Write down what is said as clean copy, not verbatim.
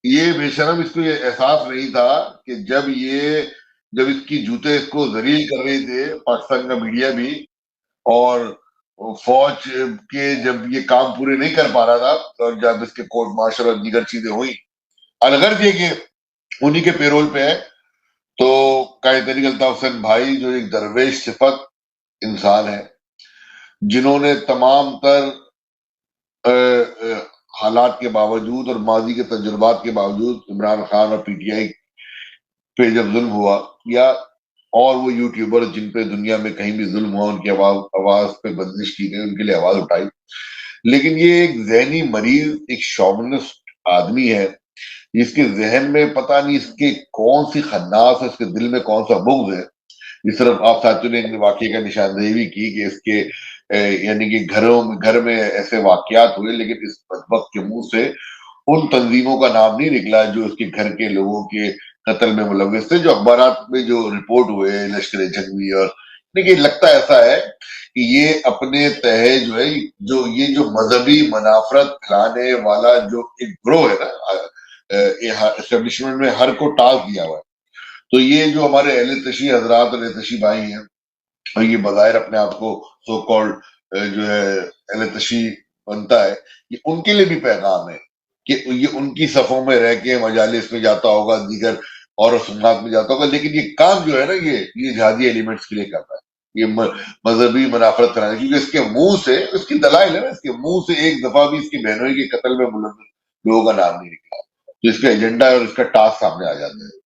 یہ بے شرم اس کو یہ احساس نہیں تھا کہ جب اس کی جوتے اس کو ذلیل کر رہے تھے پاکستان کا میڈیا بھی، اور فوج کے جب یہ کام پورے نہیں کر پا رہا تھا، اور جب اس کے کورٹ مارشل اور دیگر چیزیں ہوئی، الغرض یہ کہ انہی کے پیرول پہ ہے، تو قائد تحریک الطاف حسین بھائی جو ایک درویش صفت انسان ہے، جنہوں نے تمام تر حالات کے باوجود اور ماضی کے تجربات کے باوجود عمران خان اور پی ٹی آئی پہ جب ظلم ہوا، یا اور وہ یوٹیوبر جن پہ دنیا میں کہیں بھی ظلم ہوا ان کی آواز پہ بندش کی گئی، ان کے لیے آواز اٹھائی، لیکن یہ ایک ذہنی مریض، ایک شومنسٹ آدمی ہے، جس کے ذہن میں پتہ نہیں اس کے کون سی خناس ہے، اس کے دل میں کون سا بغض ہے۔ جس طرح آپ ساتھیوں نے ان واقعے کا نشاندہی بھی کی کہ اس کے یعنی کہ گھر میں ایسے واقعات ہوئے، لیکن اس بدبخت کے منہ سے ان تنظیموں کا نام نہیں نکلا جو اس کے گھر کے لوگوں کے قتل میں ملوث تھے، جو اخبارات میں جو رپورٹ ہوئے لشکر جنگی، اور لیکن لگتا ایسا ہے کہ یہ اپنے تہے جو ہے، جو مذہبی منافرت پھیلانے والا جو ایک گروہ ہے نا اسٹیبلشمنٹ میں، ہر کو ٹاسک دیا ہوا ہے۔ تو یہ جو ہمارے اہل تشیع حضرات اور اہل تشیع بھائی ہیں، اور یہ بظاہر اپنے آپ کو سو کالڈ جو ہے اہل تشیع بنتا ہے، یہ ان کے لیے بھی پیغام ہے کہ یہ ان کی صفوں میں رہ کے مجالس میں جاتا ہوگا، دیگر اور رسومات میں جاتا ہوگا، لیکن یہ کام جو ہے نا، یہ جہادی ایلیمنٹس کے لیے کرتا ہے، یہ مذہبی منافرت کرانے، کیونکہ اس کے منہ سے، اس کی دلائل ہے نا، اس کے منہ سے ایک دفعہ بھی اس کی بہنوئی کے قتل میں ملوث لوگوں کا نام نہیں نکلا، تو اس کا ایجنڈا اور اس کا ٹاسک سامنے آ جاتا ہے۔